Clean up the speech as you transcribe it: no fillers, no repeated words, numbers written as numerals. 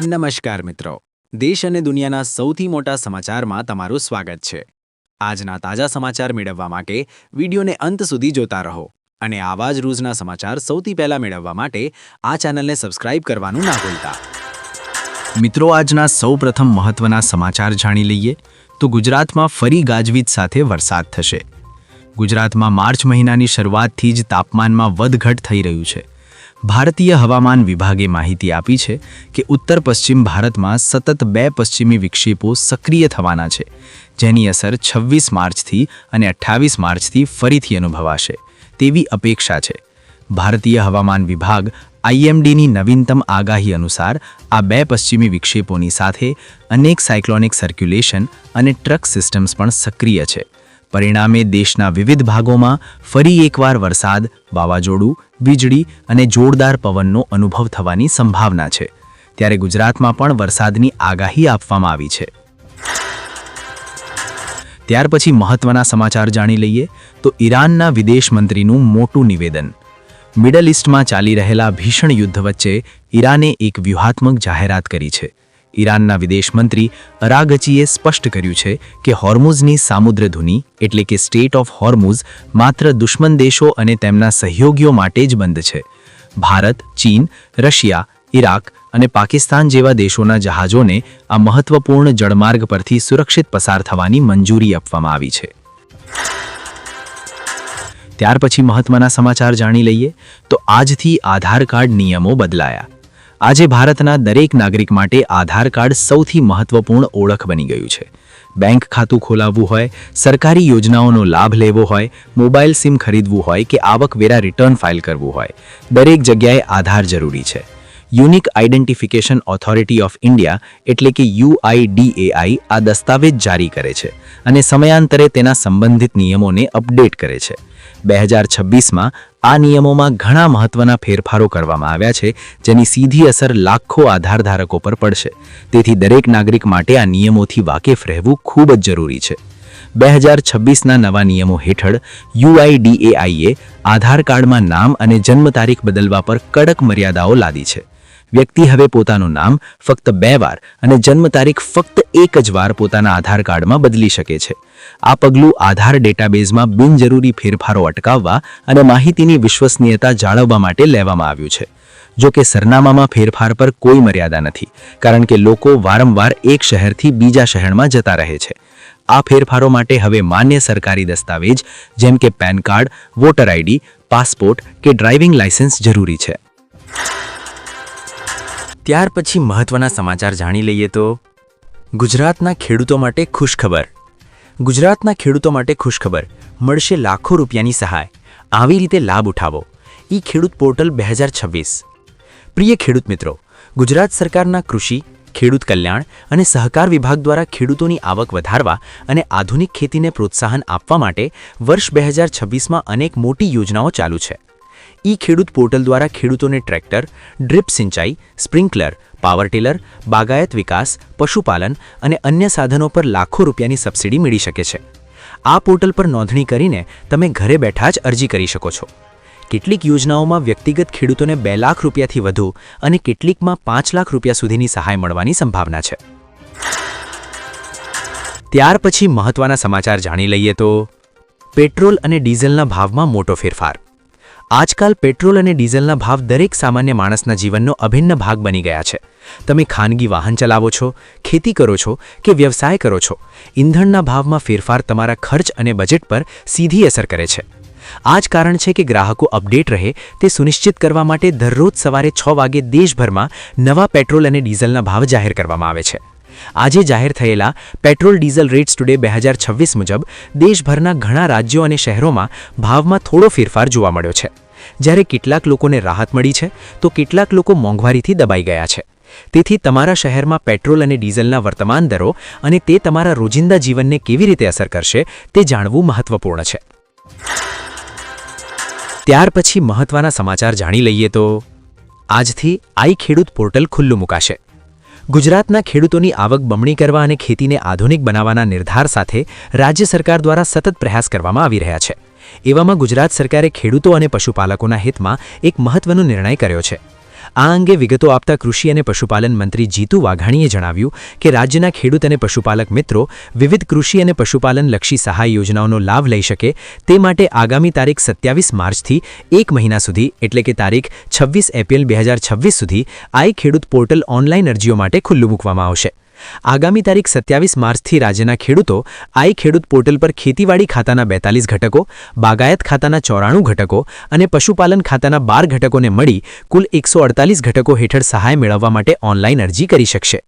નમસ્કાર મિત્રો, દેશ અને દુનિયાના સૌથી મોટા સમાચારમાં તમારું સ્વાગત છે। આજના તાજા સમાચાર મેળવવા માટે વિડીયોને અંત સુધી જોતા રહો અને આવા જ રોજના સમાચાર સૌથી પહેલા મેળવવા માટે આ ચેનલને સબસ્ક્રાઇબ કરવાનું ના ભૂલતા। મિત્રો, આજના સૌપ્રથમ મહત્વના સમાચાર જાણી લઈએ તો ગુજરાતમાં ફરી ગાજવીજ સાથે વરસાદ થશે। ગુજરાતમાં માર્ચ મહિનાની શરૂઆતથી જ તાપમાનમાં વધઘટ થઈ રહ્યું છે। ભારતીય હવામાન વિભાગે માહિતી આપી છે કે ઉત્તર પશ્ચિમ ભારતમાં સતત 2 પશ્ચિમી વિક્ષેપો સક્રિય થવાના છે, જેની અસર 26 માર્ચથી અને 28 માર્ચથી ફરીથી અનુભવાશે તેવી અપેક્ષા છે। ભારતીય હવામાન વિભાગ IMDની નવીનતમ આગાહી અનુસાર આ 2 પશ્ચિમી વિક્ષેપોની સાથે અનેક સાયક્લોનિક સર્ક્યુલેશન અને ટ્રક સિસ્ટમ્સ પણ સક્રિય છે। પરિણામે દેશના વિવિધ ભાગોમાં ફરી એકવાર વરસાદ, વાવાઝોડું, વીજળી અને જોરદાર પવનનો અનુભવ થવાની સંભાવના છે। ત્યારે ગુજરાતમાં પણ વરસાદની આગાહી આપવામાં આવી છે। ત્યાર પછી મહત્વના સમાચાર જાણી લઈએ તો ઈરાનના વિદેશ મંત્રીનું મોટું નિવેદન। મિડલ ઈસ્ટમાં ચાલી રહેલા ભીષણ યુદ્ધ વચ્ચે ઈરાને એક વ્યૂહાત્મક જાહેરાત કરી છે। ઈરાનના વિદેશ મંત્રી અરાગચીએ સ્પષ્ટ કર્યું છે કે હોર્મુઝની સામુદ્રધુની એટલે કે સ્ટેટ ઓફ હોર્મુઝ માત્ર દુશ્મન દેશો અને તેમના સહયોગીઓ માટે જ બંધ છે। ભારત, ચીન, રશિયા, ઇરાક અને પાકિસ્તાન જેવા દેશોના જહાજોને આ મહત્વપૂર્ણ જળમાર્ગ પરથી સુરક્ષિત પસાર થવાની મંજૂરી આપવામાં આવી છે। ત્યાર પછી મહત્વના સમાચાર જાણી લઈએ તો આજથી આધાર કાર્ડ નિયમો બદલાયા। આજે ભારતના દરેક નાગરિક માટે આધાર કાર્ડ સૌથી મહત્વપૂર્ણ ઓળખ બની ગયું છે। બેંક ખાતું ખોલાવવું હોય, સરકારી યોજનાઓનો લાભ લેવો હોય, મોબાઈલ સિમ ખરીદવું હોય કે આવકવેરા રિટર્ન ફાઇલ કરવું હોય, દરેક જગ્યાએ આધાર જરૂરી છે। Unique identification authority of India એટલે કે UIDAI આ દસ્તાવેજ જારી કરે છે અને સમયાંતરે તેના સંબંધિત નિયમોને અપડેટ કરે છે। 2026માં આ નિયમોમાં ઘણા મહત્વના ફેરફારો કરવામાં આવ્યા છે, જેની સીધી અસર લાખો આધારધારકો પર પડશે। તેથી દરેક નાગરિક માટે આ નિયમોથી વાકેફ રહેવું ખૂબ જ જરૂરી છે। 2026ના નવા નિયમો હેઠળ UIDAIએ આધાર કાર્ડમાં નામ અને જન્મ તારીખ બદલવા પર કડક મર્યાદાઓ લાદી છે। વ્યક્તિ હવે પોતાનું નામ ફક્ત 2 વાર અને જન્મ તારીખ ફક્ત 1 જ વાર પોતાના આધાર કાર્ડમાં બદલી શકે છે। આ પગલું આધાર ડેટાબેઝમાં બિનજરૂરી ફેરફારો અટકાવવા અને માહિતીની વિશ્વસનીયતા જાળવવા માટે લેવામાં આવ્યું છે। જો કે સરનામામાં ફેરફાર પર કોઈ મર્યાદા નથી, કારણ કે લોકો વારંવાર એક શહેરથી બીજા શહેરમાં જતા રહે છે। આ ફેરફારો માટે હવે માન્ય સરકારી દસ્તાવેજ જેમ કે PAN card, voter ID, passport કે ડ્રાઇવિંગ લાયસન્સ જરૂરી છે। ત્યાર પછી મહત્વના સમાચાર જાણી લઈએ તો ગુજરાતના ખેડૂતો માટે ખુશખબર। ગુજરાતના ખેડૂતો માટે ખુશખબર, મળશે લાખો રૂપિયાની સહાય। આવી રીતે લાભ ઉઠાવો। ખેડૂત પોર્ટલ 2026। પ્રિય ખેડૂત મિત્રો, ગુજરાત સરકારના કૃષિ, ખેડૂત કલ્યાણ અને સહકાર વિભાગ દ્વારા ખેડૂતોની આવક વધારવા અને આધુનિક ખેતીને પ્રોત્સાહન આપવા માટે વર્ષ 2026માં અનેક મોટી યોજનાઓ ચાલુ છે। ખેડૂત પોર્ટલ દ્વારા ખેડૂતોને ટ્રેક્ટર, ડ્રીપ સિંચાઈ, સ્પ્રિંકલર, પાવર ટીલર, બાગાયત વિકાસ, પશુપાલન અને અન્ય સાધનો પર લાખો રૂપિયાની સબસિડી મળી શકે છે। આ પોર્ટલ પર નોંધણી કરીને તમે ઘરે બેઠા જ અરજી કરી શકો છો। કેટલીક યોજનાઓમાં વ્યક્તિગત ખેડૂતોને 2 લાખ રૂપિયાથી વધુ અને કેટલીકમાં 5 લાખ રૂપિયા સુધીની સહાય મળવાની સંભાવના છે। ત્યાર પછી મહત્વના સમાચાર જાણી લઈએ તો પેટ્રોલ અને ડીઝલના ભાવમાં મોટો ફેરફાર। આજકાલ પેટ્રોલ અને ડીઝલના ભાવ દરેક સામાન્ય માણસના જીવનનો અભિન્ન ભાગ બની ગયા છે। તમે ખાનગી વાહન ચલાવો છો, ખેતી કરો છો કે વ્યવસાય કરો છો, ઈંધણના ભાવમાં ફેરફાર તમારા ખર્ચ અને બજેટ પર સીધી અસર કરે છે। આ જ કારણ છે કે ગ્રાહકો અપડેટ રહે તે સુનિશ્ચિત કરવા માટે દરરોજ સવારે 6 વાગે દેશભરમાં નવા પેટ્રોલ અને ડીઝલના ભાવ જાહેર કરવામાં આવે છે। આજે જાહેર થયેલા પેટ્રોલ ડીઝલ રેટ્સ ટુડે 2026 મુજબ દેશભરના ઘણા રાજ્યો અને શહેરોમાં ભાવમાં થોડો ફેરફાર જોવા મળ્યો છે। જ્યારે કેટલાક લોકોને રાહત મળી છે તો કેટલાક લોકો મોંઘવારીથી દબાઈ ગયા છે। તેથી તમારા શહેરમાં પેટ્રોલ અને ડીઝલના વર્તમાન દરો અને તે તમારા રોજિંદા જીવનને કેવી રીતે અસર કરશે તે જાણવું મહત્વપૂર્ણ છે। ત્યાર પછી મહત્વના સમાચાર જાણી લઈએ તો આજથી ખેડૂત પોર્ટલ ખુલ્લું મુકાશે। ગુજરાતના ખેડૂતોની આવક બમણી કરવા અને ખેતીને આધુનિક બનાવવાના નિર્ધાર સાથે રાજ્ય સરકાર દ્વારા સતત પ્રયાસ કરવામાં આવી રહ્યા છે। એવામાં ગુજરાત સરકારે ખેડૂતો અને પશુપાલકોના હિતમાં એક મહત્વનો નિર્ણય કર્યો છે। આ અંગે વિગતો આપતા કૃષિ અને પશુપાલન મંત્રી જીતુ વાઘાણીએ જણાવ્યું કે રાજ્યના ખેડૂત અને પશુપાલક મિત્રો વિવિધ કૃષિ અને પશુપાલનલક્ષી સહાય યોજનાઓનો લાભ લઈ શકે તે માટે આગામી તારીખ 27 માર્ચથી 1 મહિના સુધી એટલે કે તારીખ 26 એપ્રિલ 2026 સુધી આઈ ખેડૂત પોર્ટલ ઓનલાઈન અરજીઓ માટે ખુલ્લું મૂકવામાં આવશે। આગામી તારીખ 27 માર્ચથી રાજ્યના ખેડૂતો આઈ ખેડૂત પોર્ટલ પર ખેતીવાડી ખાતાના 42 ઘટકો, બાગાયત ખાતાના 94 ઘટકો અને પશુપાલન ખાતાના 12 ઘટકોને મળી કુલ 148 ઘટકો હેઠળ સહાય મેળવવા માટે ઓનલાઈન અરજી કરી શકશે।